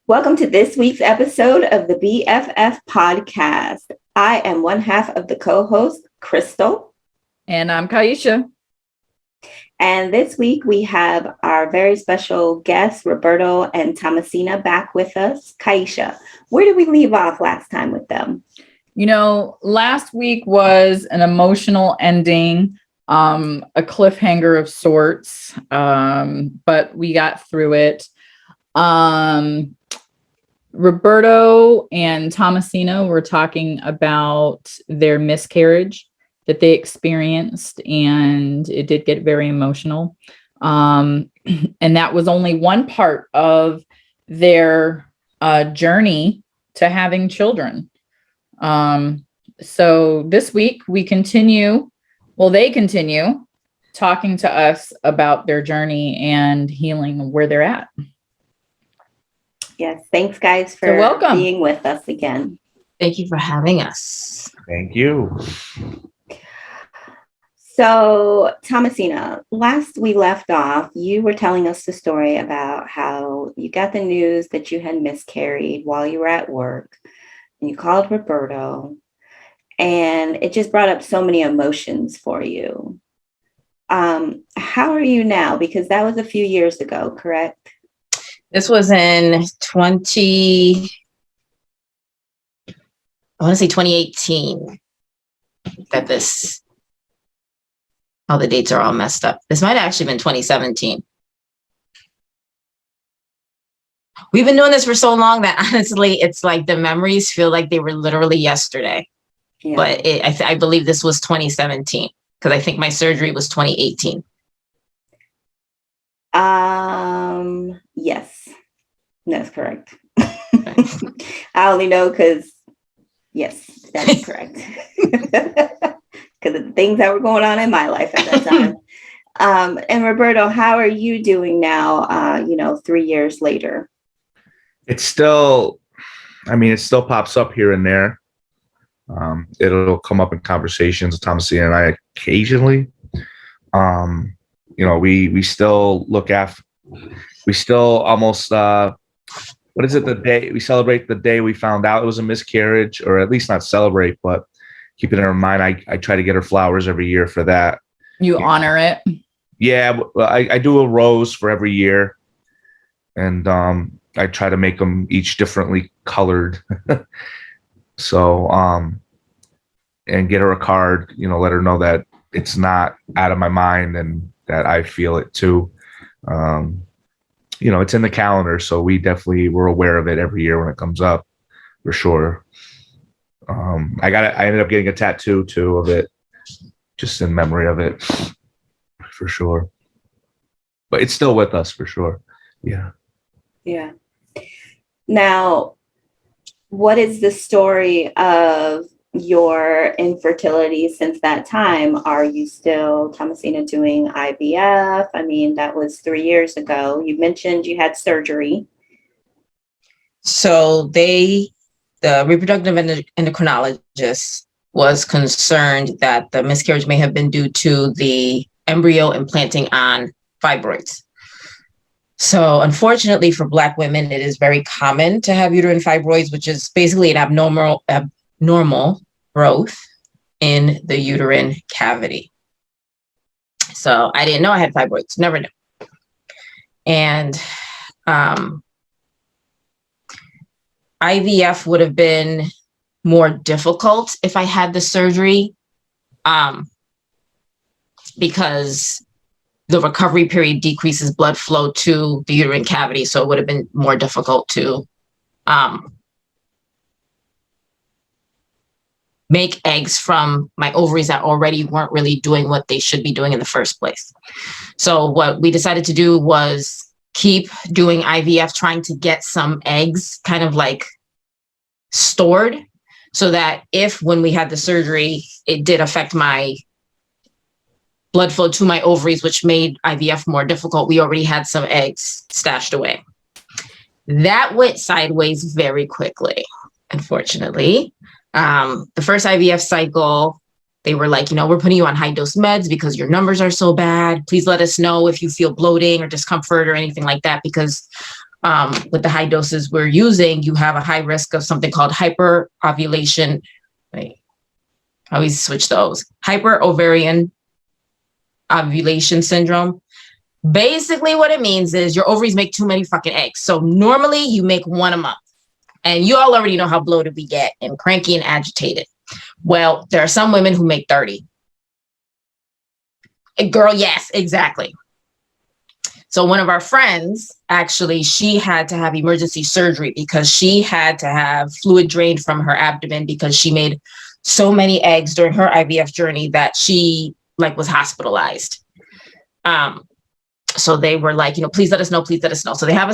Welcome to this week's episode of the BFF podcast. I am one half of the co-host, Crystal. And I'm Kaisha. And this week we have our very special guests, Roberto and Thomasina, back with us. Kaisha, where did we leave off last time with them? You know, last week was an emotional ending, a cliffhanger of sorts, but we got through it. Roberto and Thomasina were talking about their miscarriage that they experienced, and it did get very emotional. And that was only one part of their journey to having children. So this week they continue talking to us about their journey and healing, where they're at. Yes. Thanks, guys, for being with us again. Thank you for having us. Thank you. So, Thomasina, last we left off, you were telling us the story about how you got the news that you had miscarried while you were at work, and you called Roberto, and it just brought up so many emotions for you. How are you now? Because that was a few years ago, correct? This was in 2018 that all the dates are all messed up. This might have actually been 2017. We've been doing this for so long that honestly, it's like the memories feel like they were literally yesterday. Yeah. But I believe this was 2017 because I think my surgery was 2018. Yes, that's correct. I only know because, yes, that is correct. Because of the things that were going on in my life at that time. And Roberto, how are you doing now, 3 years later? It still pops up here and there. It'll come up in conversations with Thomasina and I occasionally. We still look after, we still almost, what is it, the day we celebrate the day we found out it was a miscarriage, or at least not celebrate, but keep it in mind. I try to get her flowers every year for that. You honor it? Yeah, I do a rose for every year. And I try to make them each differently colored. So, and get her a card, let her know that it's not out of my mind and that I feel it too. It's in the calendar, so we're aware of it every year when it comes up, for sure. I ended up getting a tattoo too of it, just in memory of it, for sure. But it's still with us, for sure. Yeah. Yeah. Now, what is the story of your infertility since that time? Are you still, Thomasina, doing IVF? I mean, that was 3 years ago. You mentioned you had surgery. So the reproductive endocrinologist was concerned that the miscarriage may have been due to the embryo implanting on fibroids. So unfortunately for Black women, it is very common to have uterine fibroids, which is basically an abnormal growth in the uterine cavity. So I didn't know I had fibroids, never knew. And IVF would have been more difficult if I had the surgery, because the recovery period decreases blood flow to the uterine cavity. So it would have been more difficult to make eggs from my ovaries that already weren't really doing what they should be doing in the first place. So what we decided to do was keep doing IVF, trying to get some eggs kind of like stored so that if when we had the surgery, it did affect my blood flow to my ovaries, which made IVF more difficult, we already had some eggs stashed away. That went sideways very quickly, unfortunately. The first IVF cycle, they were like, we're putting you on high dose meds because your numbers are so bad. Please let us know if you feel bloating or discomfort or anything like that, because with the high doses we're using, you have a high risk of something called hyperovulation. Wait, I always switch those. Hyperovarian ovulation syndrome. Basically, what it means is your ovaries make too many fucking eggs. So normally you make one a month. And you all already know how bloated we get and cranky and agitated. Well, there are some women who make 30. Girl, yes, exactly. So one of our friends, actually, she had to have emergency surgery because she had to have fluid drained from her abdomen because she made so many eggs during her IVF journey that she was hospitalized. So they were like, please let us know, please let us know. So they have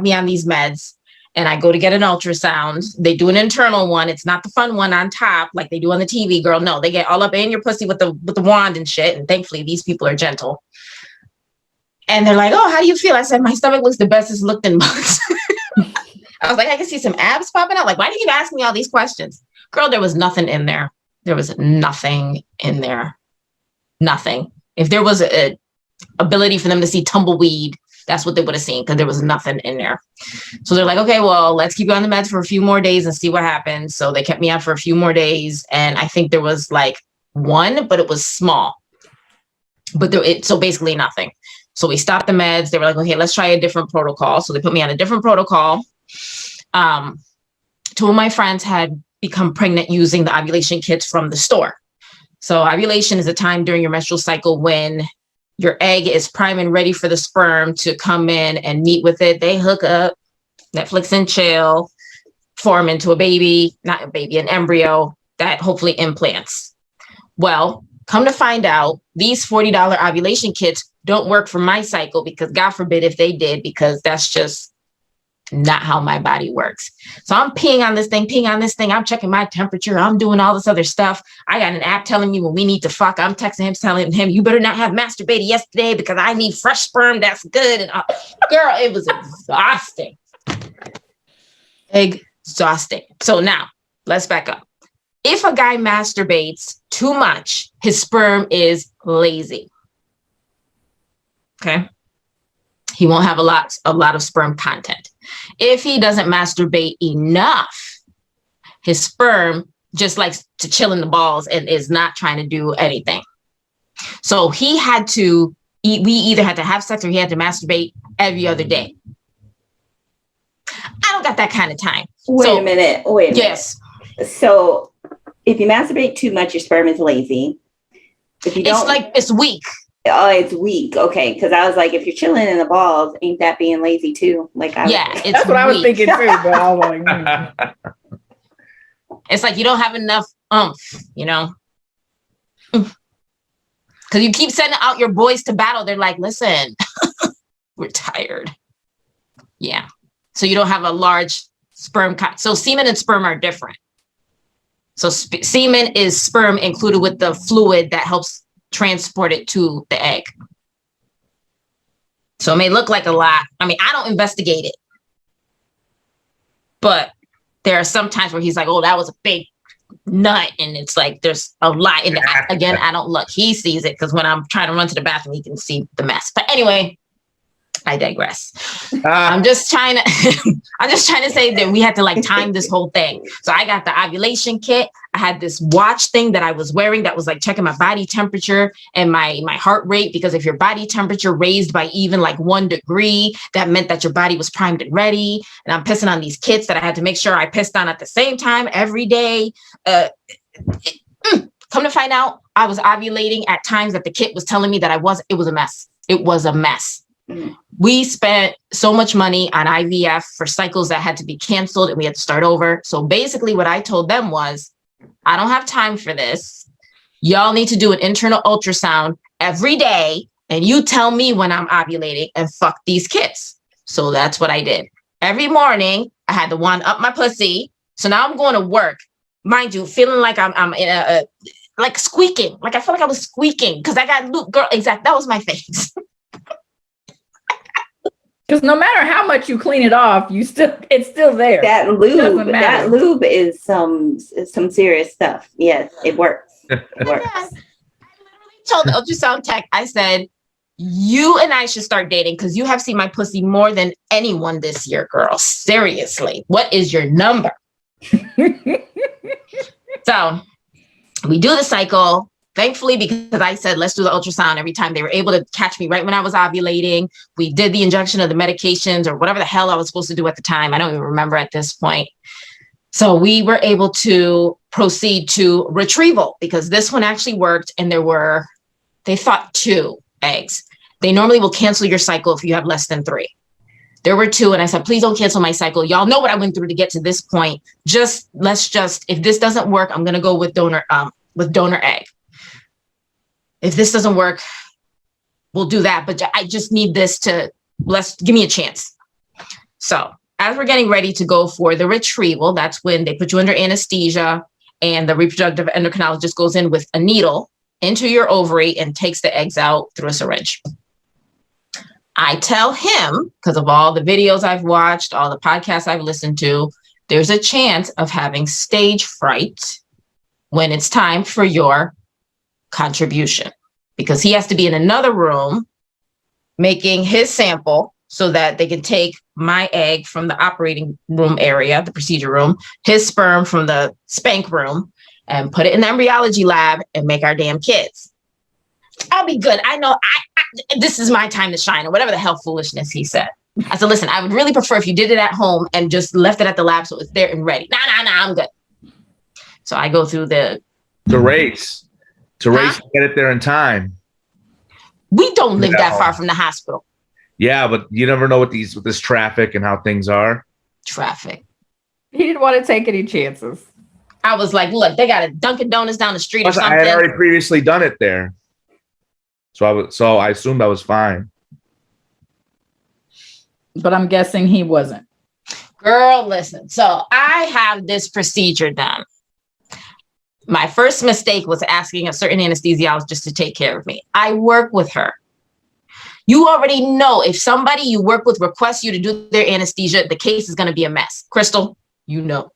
me on these meds, and I go to get an ultrasound. They do an internal one. It's not the fun one on top like they do on the TV, girl. No, they get all up in your pussy with the wand and shit. And thankfully, these people are gentle. And they're like, oh, how do you feel? I said, my stomach looks the best it's looked in months. I was like, I can see some abs popping out. Like, why do you keep asking me all these questions? Girl, there was nothing in there. There was nothing in there. Nothing. If there was a ability for them to see tumbleweed, that's what they would have seen, because there was nothing in there. So they're like, okay, well, let's keep you on the meds for a few more days and see what happens. So they kept me on for a few more days. And I think there was one, but it was small. But so basically nothing. So we stopped the meds. They were like, okay, let's try a different protocol. So they put me on a different protocol. Two of my friends had become pregnant using the ovulation kits from the store. So ovulation is a time during your menstrual cycle when your egg is prime and ready for the sperm to come in and meet with it. They hook up, Netflix and chill, form into an embryo that hopefully implants. Well, come to find out, these $40 ovulation kits don't work for my cycle, because God forbid if they did, because that's just not how my body works. So I'm peeing on this thing. I'm checking my temperature. I'm doing all this other stuff. I got an app telling me when we need to fuck. I'm texting him, telling him, you better not have masturbated yesterday because I need fresh sperm. That's good. And girl, it was exhausting. Exhausting. So now let's back up. If a guy masturbates too much, his sperm is lazy. Okay. He won't have a lot of sperm content. If he doesn't masturbate enough, his sperm just likes to chill in the balls and is not trying to do anything. So we either had to have sex or he had to masturbate every other day. I don't got that kind of time. Wait a minute. Yes. So if you masturbate too much, your sperm is lazy. If you don't, it's weak. Oh, it's weak. Okay, because I was like, if you're chilling in the balls, ain't that being lazy too? That's what I was thinking too. But I was like, It's like you don't have enough because you keep sending out your boys to battle. They're like, listen, we're tired. Yeah. So you don't have a large sperm. So semen and sperm are different. So semen is sperm included with the fluid that helps transport it to the egg. So it may look like a lot. I mean, I don't investigate it, but there are some times where he's like, oh, that was a big nut. And it's like, there's a lot in it. Again, I don't look. He sees it because when I'm trying to run to the bathroom, he can see the mess. But anyway, I digress. I'm just trying to say that we had to time this whole thing. So I got the ovulation kit. I had this watch thing that I was wearing that was checking my body temperature and my heart rate, because if your body temperature raised by even 1 degree, that meant that your body was primed and ready. And I'm pissing on these kits that I had to make sure I pissed on at the same time every day. Come to find out, I was ovulating at times that the kit was telling me that it was a mess. It was a mess. We spent so much money on IVF for cycles that had to be canceled and we had to start over. So basically what I told them was, I don't have time for this. Y'all need to do an internal ultrasound every day and you tell me when I'm ovulating and fuck these kits. So that's what I did. Every morning I had the wand up my pussy. So now I'm going to work, mind you, feeling like I'm in a squeaking. I felt like I was squeaking because I got loop. Girl, exactly. That was my face. Because no matter how much you clean it off, it's still there. That lube is some serious stuff. Yes, it works. It works. I literally told the ultrasound tech, I said, you and I should start dating because you have seen my pussy more than anyone this year, girl. Seriously, what is your number? So we do the cycle. Thankfully, because I said, let's do the ultrasound every time, they were able to catch me right when I was ovulating. We did the injection of the medications or whatever the hell I was supposed to do at the time. I don't even remember at this point. So we were able to proceed to retrieval because this one actually worked. And they thought 2 eggs. They normally will cancel your cycle if you have less than 3. There were 2. And I said, please don't cancel my cycle. Y'all know what I went through to get to this point. If this doesn't work, I'm going to go with donor egg. If this doesn't work, we'll do that. But I just need this give me a chance. So as we're getting ready to go for the retrieval, that's when they put you under anesthesia and the reproductive endocrinologist goes in with a needle into your ovary and takes the eggs out through a syringe. I tell him, because of all the videos I've watched, all the podcasts I've listened to, there's a chance of having stage fright when it's time for your contribution, because he has to be in another room making his sample so that they can take my egg from the operating room area, the procedure room, his sperm from the spank room, and put it in the embryology lab and make our damn kids. I'll be good. I know this is my time to shine, or whatever the hell foolishness he said. I said, listen, I would really prefer if you did it at home and just left it at the lab so it's there and ready. Nah, I'm good. So I go through the race to get it there in time. We don't live that far from the hospital. Yeah, but you never know with this traffic and how things are. Traffic. He didn't want to take any chances. I was like, look, they got a Dunkin' Donuts down the street or something. I had already previously done it there. So I assumed I was fine. But I'm guessing he wasn't. Girl, listen. So I have this procedure done. My first mistake was asking a certain anesthesiologist to take care of me. I work with her. You already know if somebody you work with requests you to do their anesthesia, the case is going to be a mess. Crystal, you know.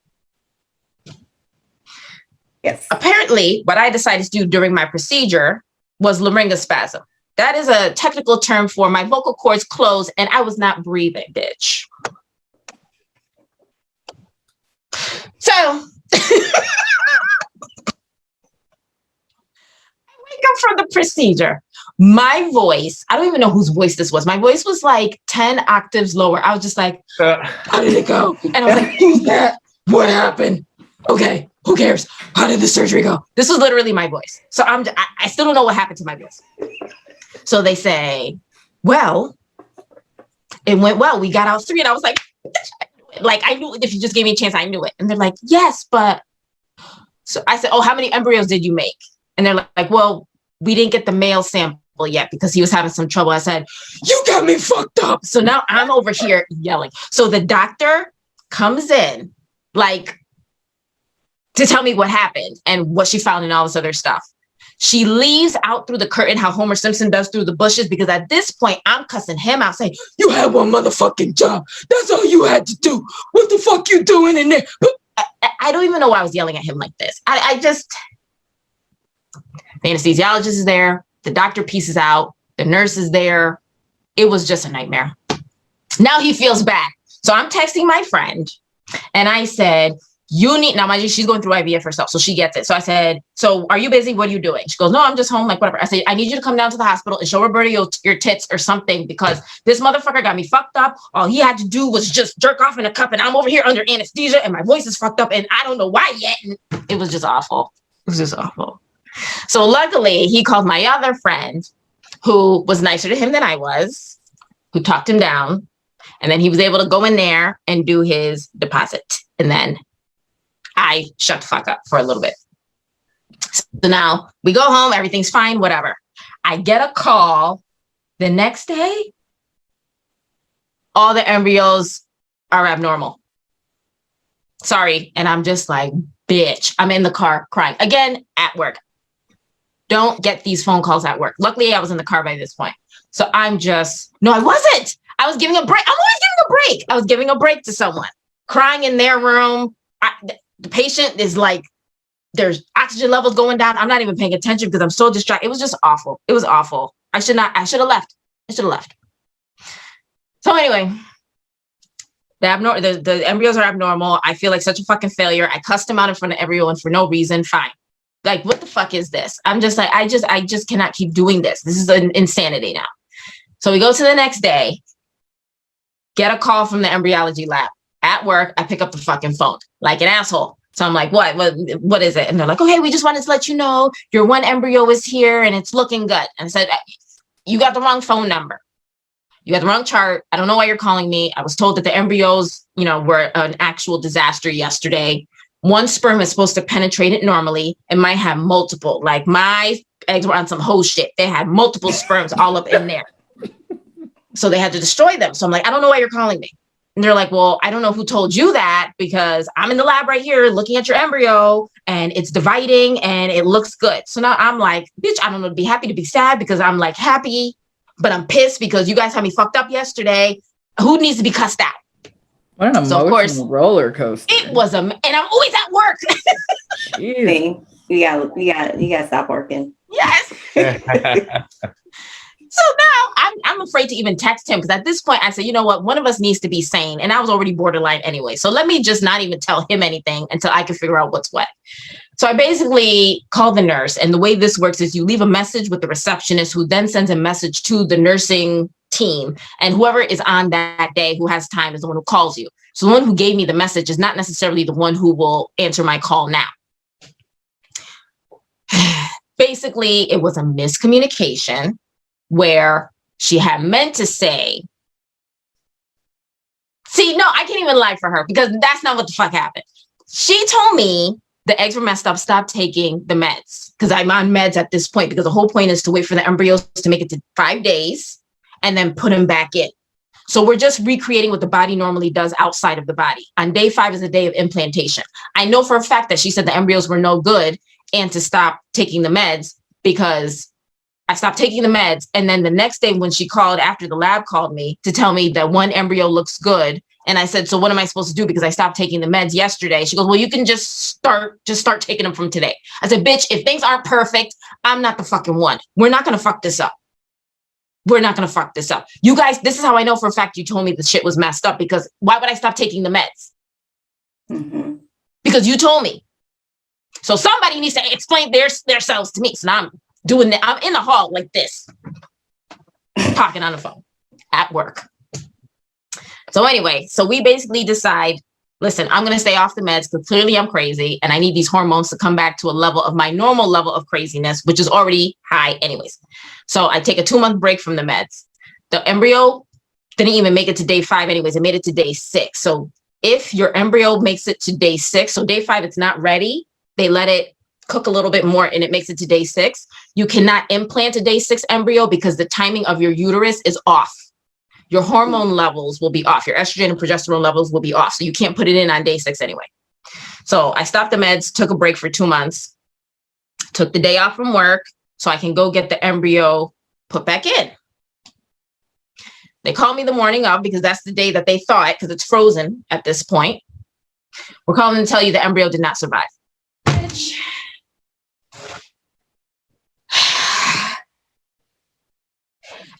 Yes. Apparently, what I decided to do during my procedure was laryngospasm. That is a technical term for my vocal cords closed and I was not breathing, bitch. So I wake up from the procedure. My voice, I don't even know whose voice this was. My voice was like 10 octaves lower. I was just like, how did it go? And I was like, who's that? What happened? Okay, who cares? How did the surgery go? This was literally my voice. So I still don't know what happened to my voice. So they say, well, it went well. We got out 3. And I was like, I knew if you just gave me a chance, I knew it. And they're like, yes, but. So I said, oh, how many embryos did you make? And they're like, well, we didn't get the male sample yet because he was having some trouble. I said, you got me fucked up. So now I'm over here yelling. So the doctor comes in to tell me what happened and what she found and all this other stuff. She leaves out through the curtain how Homer Simpson does through the bushes, because at this point I'm cussing him out saying, you had one motherfucking job. That's all you had to do. What the fuck you doing in there? I don't even know why I was yelling at him like this. The anesthesiologist is there. The doctor pieces out. The nurse is there. It was just a nightmare. Now he feels bad. So I'm texting my friend and I said, now mind you, she's going through IVF herself, so she gets it. So I said, so are you busy? What are you doing? She goes, no, I'm just home, whatever. I said, I need you to come down to the hospital and show Roberto your tits or something, because this motherfucker got me fucked up. All he had to do was just jerk off in a cup and I'm over here under anesthesia and my voice is fucked up and I don't know why yet. And it was just awful. It was just awful. So luckily he called my other friend who was nicer to him than I was, who talked him down. And then he was able to go in there and do his deposit. And then I shut the fuck up for a little bit. So now we go home, everything's fine, whatever. I get a call the next day. All the embryos are abnormal. Sorry. And I'm just like, bitch, I'm in the car crying again at work. Don't get these phone calls at work. Luckily, I was in the car by this point. So no, I wasn't. I was giving a break. I'm always giving a break. I was giving a break to someone crying in their room. The patient is like There's oxygen levels going down. I'm not even paying attention because I'm so distracted. It was just awful. It was awful. I should have left. So anyway, the embryos are abnormal. I feel like such a fucking failure. I cussed them out in front of everyone for no reason. Fine. Like, what the fuck is this? I'm just like, I just cannot keep doing this. This is an insanity now. So we go to the next day, get a call from the embryology lab. At work, I pick up the fucking phone like an asshole. So I'm like, what is it? And they're like, oh, hey, we just wanted to let you know your one embryo is here and it's looking good. And I said, you got the wrong phone number. You got the wrong chart. I don't know why you're calling me. I was told that the embryos, were an actual disaster yesterday. One sperm is supposed to penetrate it normally. It might have multiple. Like, my eggs were on some whole shit. They had multiple sperms all up in there. So they had to destroy them. So I'm like, I don't know why you're calling me. And they're like, well, I don't know who told you that, because I'm in the lab right here looking at your embryo and it's dividing and it looks good. So now I'm like, bitch, I don't know, to be happy, to be sad, because I'm like happy, but I'm pissed because you guys had me fucked up yesterday. Who needs to be cussed out? What an emotional roller coaster. It was and I'm always at work. See, you gotta stop working. Yes. So now I'm afraid to even text him, because at this point I said, you know what, one of us needs to be sane. And I was already borderline anyway. So let me just not even tell him anything until I can figure out what's what. So I basically called the nurse. And the way this works is you leave a message with the receptionist, who then sends a message to the nursing team. And whoever is on that day who has time is the one who calls you. So the one who gave me the message is not necessarily the one who will answer my call now. Basically, it was a miscommunication where she had meant to say, see, no, I can't even lie for her, because that's not what the fuck happened. She told me the eggs were messed up, stop taking the meds, because I'm on meds at this point, because the whole point is to wait for the embryos to make it to 5 days and then put them back in. So we're just recreating what the body normally does outside of the body. On day 5 is the day of implantation. I know for a fact that she said the embryos were no good and to stop taking the meds, because I stopped taking the meds. And then the next day when she called, after the lab called me to tell me that one embryo looks good. And I said, so what am I supposed to do? Because I stopped taking the meds yesterday. She goes, well, you can just start taking them from today. I said, bitch, if things aren't perfect, I'm not the fucking one. We're not going to fuck this up. We're not going to fuck this up. You guys, this is how I know for a fact you told me the shit was messed up, because why would I stop taking the meds? Mm-hmm. Because you told me. So somebody needs to explain themselves to me. So now I'm doing that. I'm in the hall like this, talking on the phone at work. So anyway, so we basically decide, listen, I'm going to stay off the meds because clearly I'm crazy and I need these hormones to come back to a level of my normal level of craziness, which is already high anyways. So I take a 2-month break from the meds. The embryo didn't even make it to day 5 anyways. It made it to day 6. So if your embryo makes it to day 6, so day 5, it's not ready, they let it cook a little bit more and it makes it to day 6. You cannot implant a day 6 embryo because the timing of your uterus is off. Your hormone levels will be off. Your estrogen and progesterone levels will be off. So you can't put it in on day 6 anyway. So I stopped the meds, took a break for 2 months, took the day off from work so I can go get the embryo put back in. They called me the morning of, because that's the day that they thought, because it's frozen at this point. We're calling to tell you the embryo did not survive.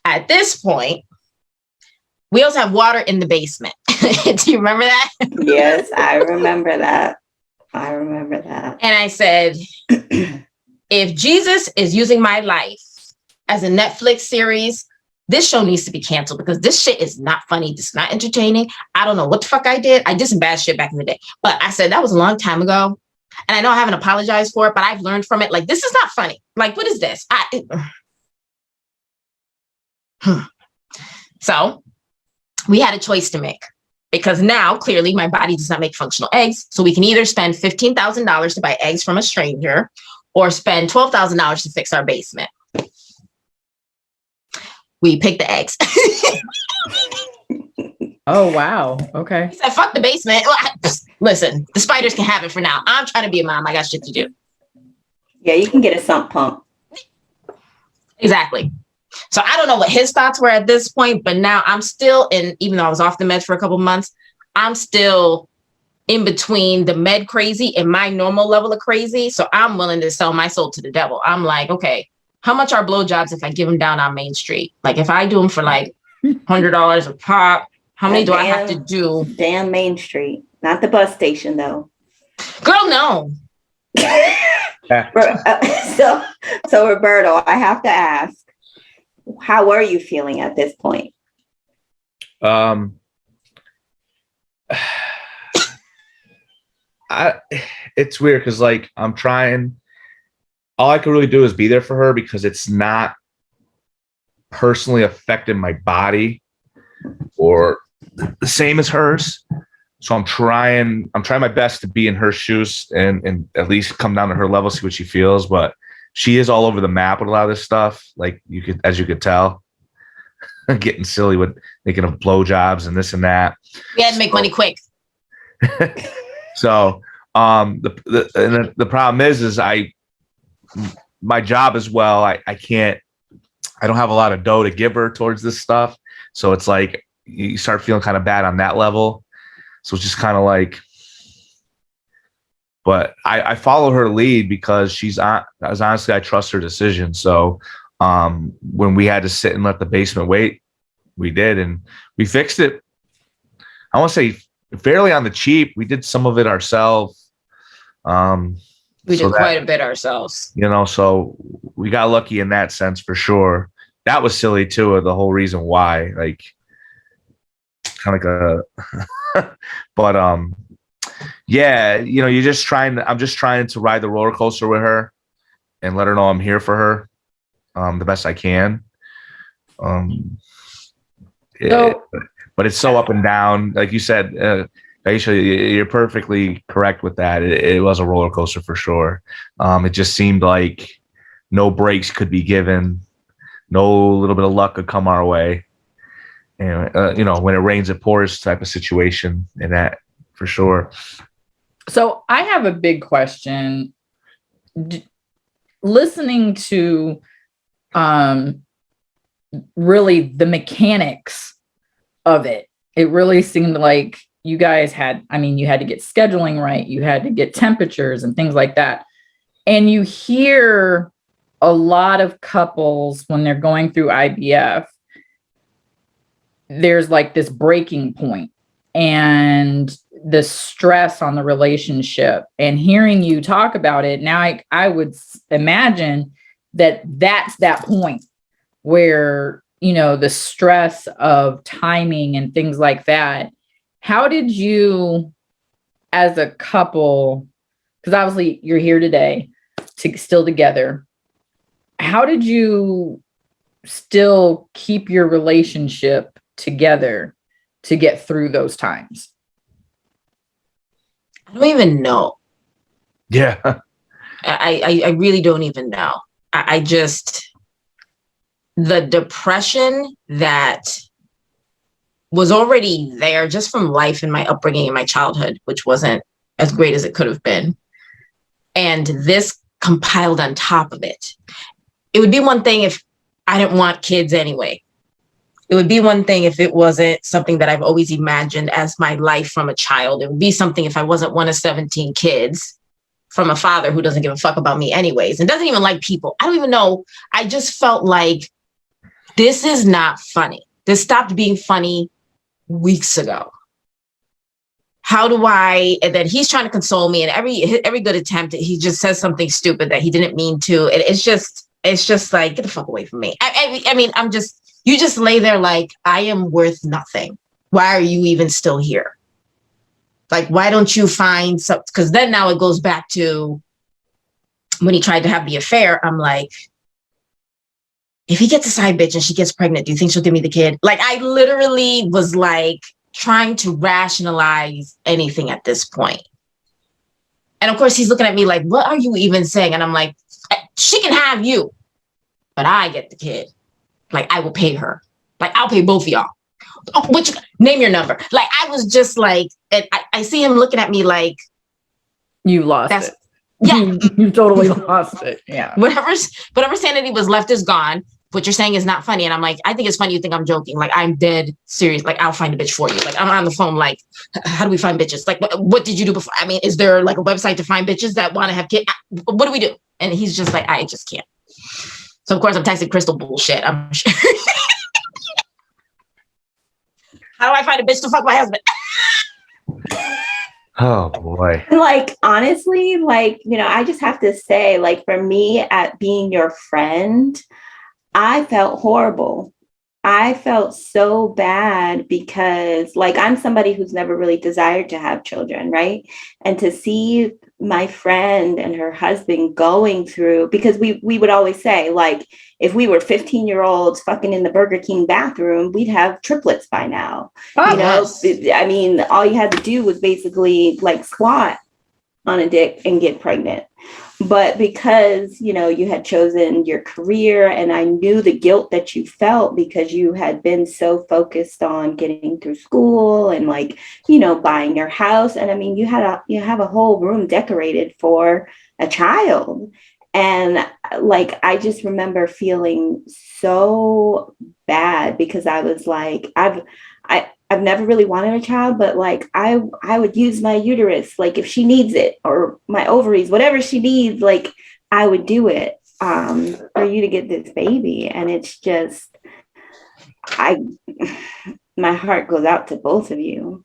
At this point, we also have water in the basement. Do you remember that? Yes, I remember that. And I said, if Jesus is using my life as a Netflix series, this show needs to be canceled, because this shit is not funny. This is not entertaining. I don't know what the fuck I did. I did some bad shit back in the day. But I said, that was a long time ago. And I know I haven't apologized for it, but I've learned from it. Like, this is not funny. Like, what is this? So we had a choice to make, because now clearly my body does not make functional eggs. So we can either spend $15,000 to buy eggs from a stranger or spend $12,000 to fix our basement. We picked the eggs. Oh, wow. Okay. He said, fuck the basement. Listen, the spiders can have it for now. I'm trying to be a mom. I got shit to do. Yeah, you can get a sump pump. Exactly. So I don't know what his thoughts were at this point, but now I'm still in, even though I was off the meds for a couple months, I'm still in between the med crazy and my normal level of crazy. So I'm willing to sell my soul to the devil. I'm like, okay, how much are blowjobs if I give them down on Main Street? Like if I do them for like $100 a pop, how many do I have to do? Damn Main Street, not the bus station though. Girl, no. So Roberto, I have to ask, how are you feeling at this point? It's weird because like I'm trying. All I can really do is be there for her because it's not personally affecting my body or the same as hers. So I'm trying my best to be in her shoes and at least come down to her level, see what she feels. But she is all over the map with a lot of this stuff. Like as you could tell, getting silly with thinking of blowjobs and this and that. We had to make money quick. So the problem is my job as well. I don't have a lot of dough to give her towards this stuff. So it's like you start feeling kind of bad on that level. So it's just kind of like, but I follow her lead because honestly, I trust her decision. So when we had to sit and let the basement wait, we did, and we fixed it. I want to say fairly on the cheap. We did some of it ourselves. We did quite a bit ourselves. So we got lucky in that sense for sure. That was silly too, the whole reason why, like kind of like but yeah, I'm just trying to ride the roller coaster with her and let her know I'm here for her the best I can. But it's so up and down. Like you said, Aisha, you're perfectly correct with that. It was a roller coaster for sure. It just seemed like no breaks could be given. No little bit of luck could come our way. And, when it rains, it pours type of situation, and that for sure. So I have a big question. Listening to really the mechanics of it, it really seemed like you guys you had to get scheduling right. You had to get temperatures and things like that. And you hear a lot of couples when they're going through IVF, there's like this breaking point and the stress on the relationship. And hearing you talk about it now, I would imagine that's that point where, the stress of timing and things like that. How did you, as a couple, because obviously you're here today, still together, how did you still keep your relationship together to get through those times? I don't even know. Yeah. I really don't even know. I just, the depression that was already there just from life and my upbringing in my childhood, which wasn't as great as it could have been. And this compiled on top of it. It would be one thing if I didn't want kids anyway. It would be one thing if it wasn't something that I've always imagined as my life from a child. It would be something if I wasn't one of 17 kids from a father who doesn't give a fuck about me anyways and doesn't even like people. I don't even know. I just felt like this is not funny. This stopped being funny weeks ago. How do I, and then he's trying to console me, and every good attempt, he just says something stupid that he didn't mean to. And it's just like, get the fuck away from me. I mean, you just lay there like, I am worth nothing. Why are you even still here? Like, why don't you find some, because then now it goes back to when he tried to have the affair. I'm like, if he gets a side bitch and she gets pregnant, do you think she'll give me the kid? Like, I literally was like trying to rationalize anything at this point. And of course he's looking at me like, what are you even saying? And I'm like, she can have you, but I get the kid. Like, I will pay her. Like, I'll pay both of y'all. Oh, name your number. Like, I was just like, and I see him looking at me like, you lost it. Yeah. You totally lost it. Yeah. Whatever sanity was left is gone. what you're saying is not funny. And I'm like, I think it's funny. You think I'm joking. Like, I'm dead serious. Like, I'll find a bitch for you. Like, I'm on the phone. Like, how do we find bitches? Like, what did you do before? I mean, is there like a website to find bitches that want to have kids? What do we do? And he's just like, I just can't. So of course I'm texting Crystal bullshit. I'm sure. How do I find a bitch to fuck my husband? Oh boy. Like, honestly, like, I just have to say, like, for me, at being your friend, I felt horrible. I felt so bad because, like, I'm somebody who's never really desired to have children, right? And to see my friend and her husband going through, because we would always say, like, if we were 15-year-olds fucking in the Burger King bathroom, we'd have triplets by now. Yes. I mean, all you had to do was basically like squat on a dick and get pregnant. But because, you had chosen your career, and I knew the guilt that you felt because you had been so focused on getting through school and, like, buying your house. And I mean, you have a whole room decorated for a child. And, like, I just remember feeling so bad because I was like, I've never really wanted a child, but, like, I would use my uterus, like, if she needs it, or my ovaries, whatever she needs, like, I would do it for you to get this baby. And it's just, my heart goes out to both of you.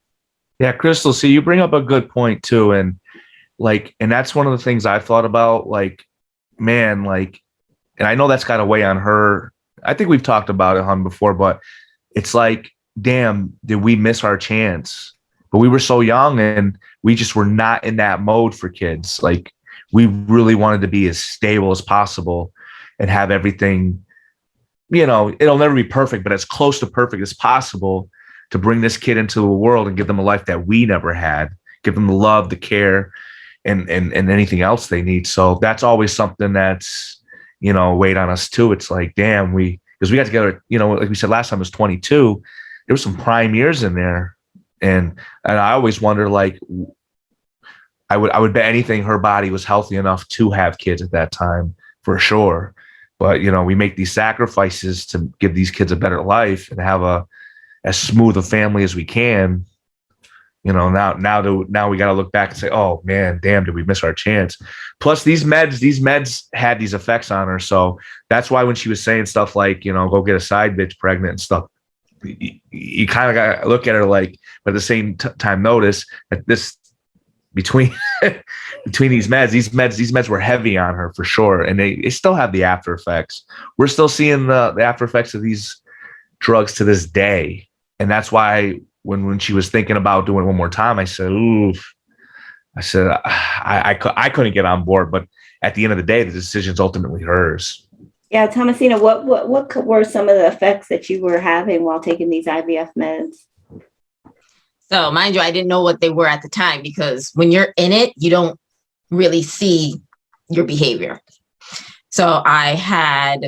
Yeah, Crystal, see, you bring up a good point too. And that's one of the things I've thought about, like, man, like, and I know that's got to weigh on her. I think we've talked about it, hon, before, but it's like, damn, did we miss our chance? But we were so young and we just were not in that mode for kids. Like, we really wanted to be as stable as possible and have everything, it'll never be perfect, but as close to perfect as possible to bring this kid into the world and give them a life that we never had, give them the love, the care, and anything else they need. So that's always something that's, weighed on us too. It's like, damn, because we got together, like we said last time, it was 22. There were some prime years in there. And I always wonder, like, I would bet anything her body was healthy enough to have kids at that time, for sure. But, we make these sacrifices to give these kids a better life and have as smooth a family as we can. Now we got to look back and say, oh man, damn, did we miss our chance? Plus these meds had these effects on her. So that's why when she was saying stuff like, go get a side bitch pregnant and stuff, you kind of got to look at her like, but at the same time, notice that this between these meds were heavy on her for sure. And they still have the after effects. We're still seeing the after effects of these drugs to this day. And that's why when she was thinking about doing it one more time, I said, oof. I said, I couldn't get on board, but at the end of the day, the decision's ultimately hers. Yeah, Thomasina, what were some of the effects that you were having while taking these IVF meds? So mind you, I didn't know what they were at the time, because when you're in it, you don't really see your behavior. So I had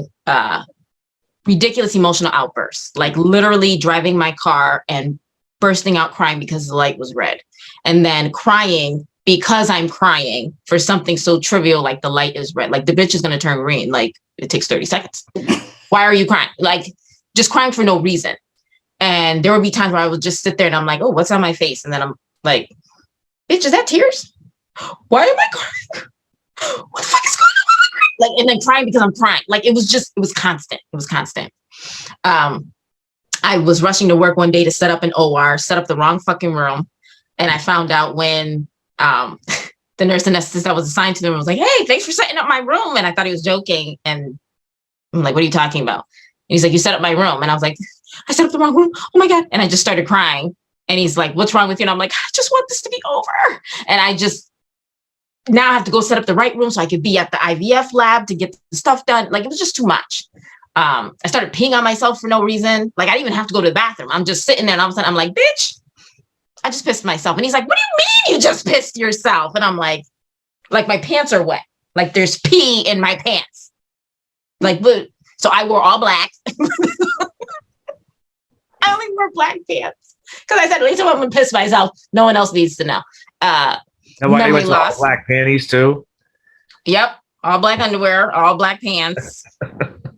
ridiculous emotional outbursts, like literally driving my car and bursting out crying because the light was red, and then crying because I'm crying for something so trivial like the light is red. Like, the bitch is going to turn green. Like, it takes 30 seconds. Why are you crying? Like, just crying for no reason. And there would be times where I would just sit there and I'm like, oh, what's on my face? And then I'm like, bitch, is that tears? Why am I crying? What the fuck is going on? Like, and then crying because I'm crying. Like, it was constant. It was constant. I was rushing to work one day to set up an OR, set up the wrong fucking room. And I found out when the nurse anesthetist that was assigned to them was like, hey, thanks for setting up my room. And I thought he was joking. And I'm like, what are you talking about? And he's like, you set up my room. And I was like, I set up the wrong room. Oh my God. And I just started crying. And he's like, what's wrong with you? And I'm like, I just want this to be over. And now I have to go set up the right room so I could be at the IVF lab to get the stuff done. Like, it was just too much. I started peeing on myself for no reason. Like, I didn't even have to go to the bathroom. I'm just sitting there and all of a sudden I'm like, bitch, I just pissed myself. And he's like, what do you mean you just pissed yourself? And I'm like my pants are wet. Like, there's pee in my pants. Like, so I wore all black. I only wore black pants because I said, at least I'm going to piss myself. No one else needs to know. Memory loss. Black panties too? Yep. All black underwear, all black pants.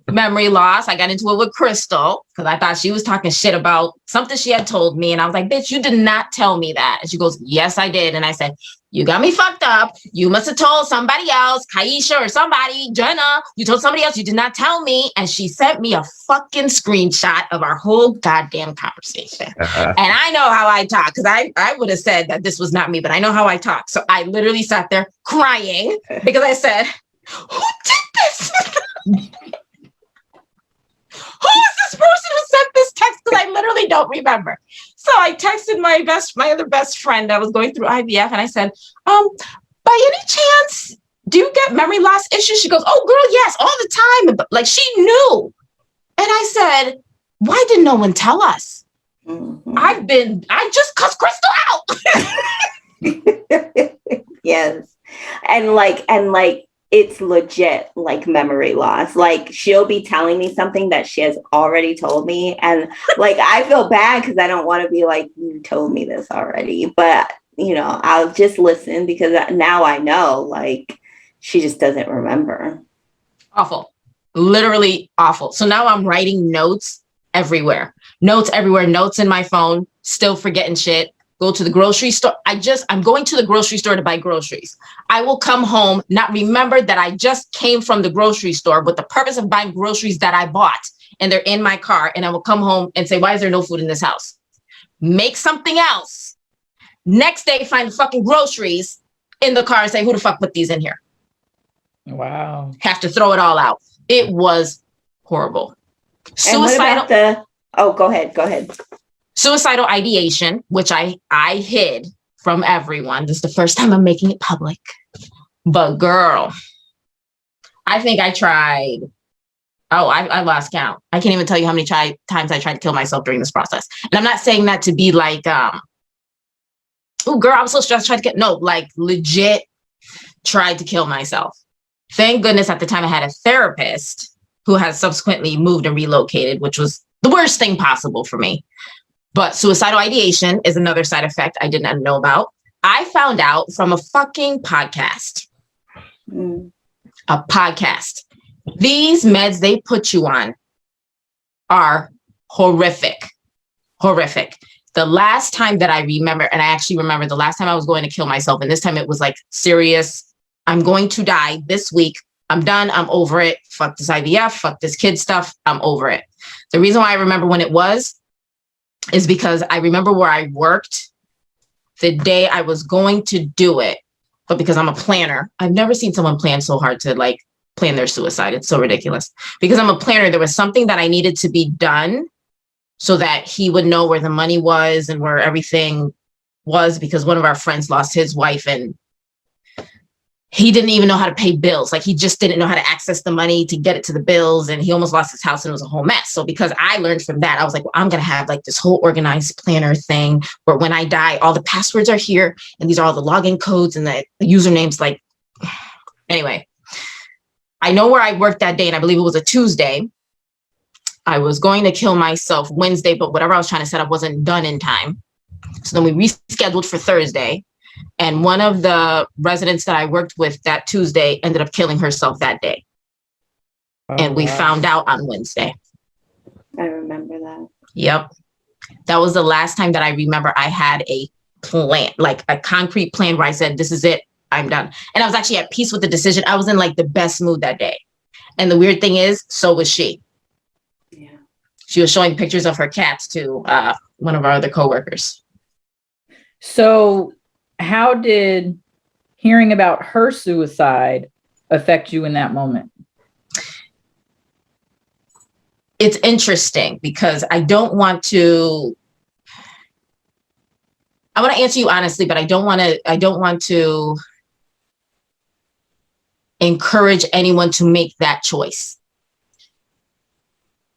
memory loss. I got into it with Crystal because I thought she was talking shit about something she had told me. And I was like, bitch, you did not tell me that. And she goes, yes, I did. And I said, you got me fucked up. You must have told somebody else, Kaisha or somebody, Jenna. You told somebody else. You did not tell me. And she sent me a fucking screenshot of our whole goddamn conversation. And I know how I talk because I would have said that this was not me, but I know how I talk. So I literally sat there crying because I said, who did this? Who is this person who sent this text? Because I literally don't remember. So I texted my other best friend that was going through IVF, and I said, by any chance, do you get memory loss issues? She goes, oh, girl, yes, all the time. But like she knew. And I said, why did no one tell us? Mm-hmm. I just cussed Crystal out. Yes. And it's legit like memory loss. Like she'll be telling me something that she has already told me. And like, I feel bad because I don't want to be like, you told me this already. But, I'll just listen because now I know like she just doesn't remember. Awful. Literally awful. So now I'm writing notes everywhere. Notes in my phone, still forgetting shit. Go to the grocery store. I'm going to the grocery store to buy groceries. I will come home, not remember that I just came from the grocery store with the purpose of buying groceries that I bought, and they're in my car. And I will come home and say, why is there no food in this house? Make something else. Next day, find the fucking groceries in the car and say, who the fuck put these in here? Wow. Have to throw it all out. It was horrible. Suicidal. Go ahead. Suicidal ideation, which I hid from everyone. This is the first time I'm making it public. But girl, I think I tried. Oh, I lost count. I can't even tell you how many times I tried to kill myself during this process. And I'm not saying that to be like, oh, girl, I'm so stressed. Like legit tried to kill myself. Thank goodness at the time I had a therapist who has subsequently moved and relocated, which was the worst thing possible for me. But suicidal ideation is another side effect I did not know about. I found out from a fucking podcast. A podcast. These meds they put you on are horrific. Horrific. The last time that I remember, and I actually remember the last time I was going to kill myself, and this time it was like serious, I'm going to die this week. I'm done. I'm over it. Fuck this IVF. Fuck this kid stuff. I'm over it. The reason why I remember when it was is because I remember where I worked the day I was going to do it. But because I'm a planner, I've never seen someone plan so hard to like plan their suicide. It's so ridiculous. Because I'm a planner, there was something that I needed to be done so that he would know where the money was and where everything was, because one of our friends lost his wife and he didn't even know how to pay bills. Like he just didn't know how to access the money to get it to the bills. And he almost lost his house and it was a whole mess. So because I learned from that, I was like, well, I'm going to have like this whole organized planner thing where when I die, all the passwords are here. And these are all the login codes and the usernames. Like, anyway, I know where I worked that day. And I believe it was a Tuesday. I was going to kill myself Wednesday, but whatever I was trying to set up wasn't done in time. So then we rescheduled for Thursday. And one of the residents that I worked with that Tuesday ended up killing herself that day. Oh, and we found out on Wednesday. I remember that. Yep. That was the last time that I remember I had a plan, like a concrete plan where I said, this is it, I'm done. And I was actually at peace with the decision. I was in like the best mood that day. And the weird thing is, so was she. Yeah. She was showing pictures of her cats to one of our other coworkers. So how did hearing about her suicide affect you in that moment? It's interesting because I want to answer you honestly, but I don't want to encourage anyone to make that choice.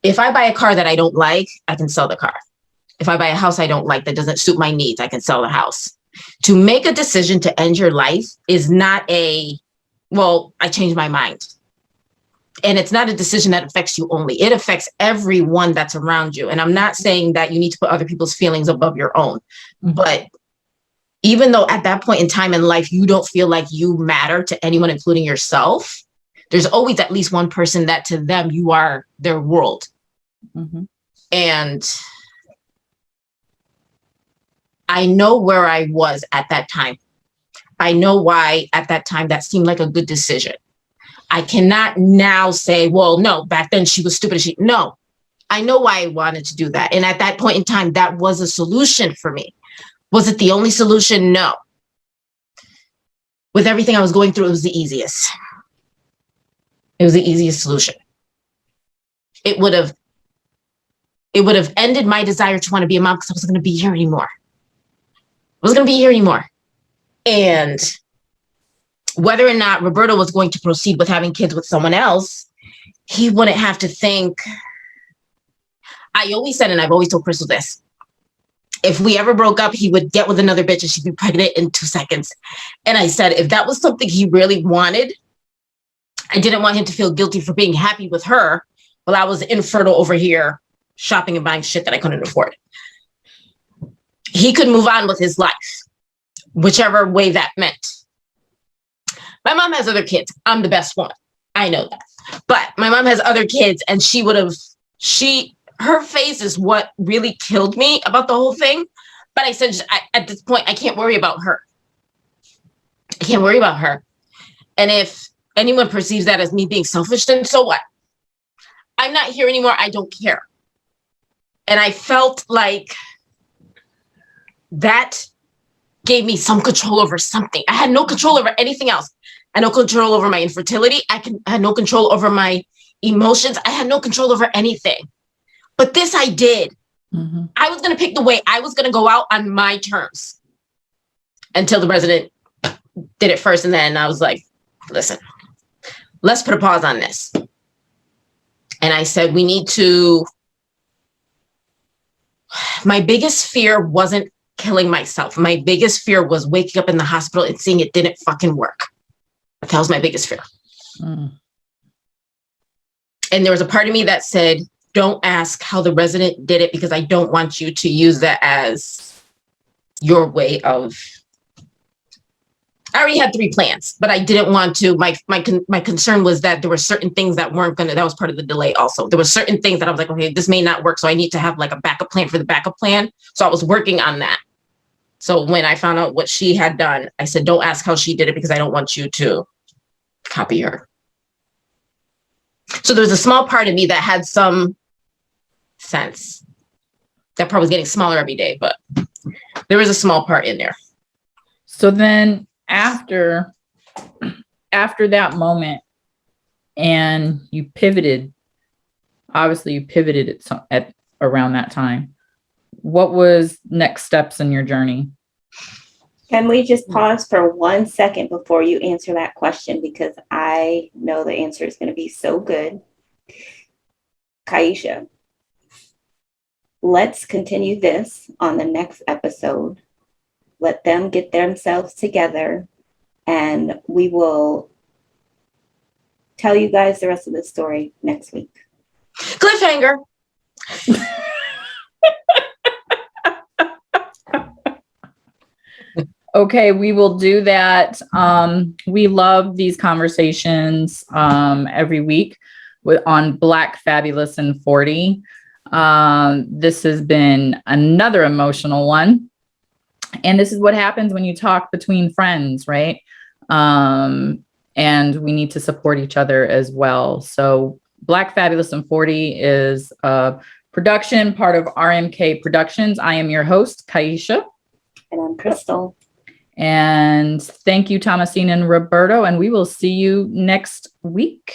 If I buy a car that I don't like, I can sell the car. If I buy a house I don't like that doesn't suit my needs, I can sell the house. To make a decision to end your life is not I changed my mind. And it's not a decision that affects you only. It affects everyone that's around you. And I'm not saying that you need to put other people's feelings above your own. But even though at that point in time in life, you don't feel like you matter to anyone, including yourself, there's always at least one person that to them, you are their world. Mm-hmm. And I know where I was at that time. I know why at that time that seemed like a good decision. I cannot now say, well, no, back then she was stupid. No, I know why I wanted to do that. And at that point in time, that was a solution for me. Was it the only solution? No. With everything I was going through, it was the easiest. It was the easiest solution. It would have ended my desire to want to be a mom because I wasn't going to be here anymore. I wasn't going to be here anymore. And whether or not Roberto was going to proceed with having kids with someone else, he wouldn't have to think. I always said, and I've always told Crystal this, if we ever broke up, he would get with another bitch and she'd be pregnant in 2 seconds. And I said, if that was something he really wanted, I didn't want him to feel guilty for being happy with her while I was infertile over here shopping and buying shit that I couldn't afford. He could move on with his life, whichever way that meant. My mom has other kids. I'm the best one. I know that. But my mom has other kids, and her face is what really killed me about the whole thing. But I said, at this point, I can't worry about her. I can't worry about her. And if anyone perceives that as me being selfish, then so what? I'm not here anymore. I don't care. And I felt like that gave me some control over something. I had no control over anything else. I had no control over my infertility. I had no control over my emotions. I had no control over anything. But this I did. Mm-hmm. I was going to pick the way. I was going to go out on my terms until the resident did it first. And then I was like, listen, let's put a pause on this. And I said, we need to. My biggest fear wasn't killing myself. My biggest fear was waking up in the hospital and seeing it didn't fucking work. That was my biggest fear. Mm. And there was a part of me that said, don't ask how the resident did it because I don't want you to use that as your way of. I already had 3 plans, but I didn't want to. My concern was that there were certain things that weren't going to, that was part of the delay also. There were certain things that I was like, okay, this may not work. So I need to have like a backup plan for the backup plan. So I was working on that. So when I found out what she had done, I said, don't ask how she did it because I don't want you to copy her. So there was a small part of me that had some sense. That part was getting smaller every day, but there was a small part in there. So then after that moment and you pivoted, obviously you pivoted at around that time. What was next steps in your journey? Can we just pause for 1 second before you answer that question? Because I know the answer is going to be so good. Kaisha, let's continue this on the next episode. Let them get themselves together and we will tell you guys the rest of the story next week. Cliffhanger. Okay, we will do that. We love these conversations every week on Black, Fabulous, and 40. This has been another emotional one. And this is what happens when you talk between friends, right? And we need to support each other as well. So Black, Fabulous, and 40 is a production, part of RMK Productions. I am your host, Kaisha. And I'm Crystal. And thank you, Thomasina and Roberto. And we will see you next week.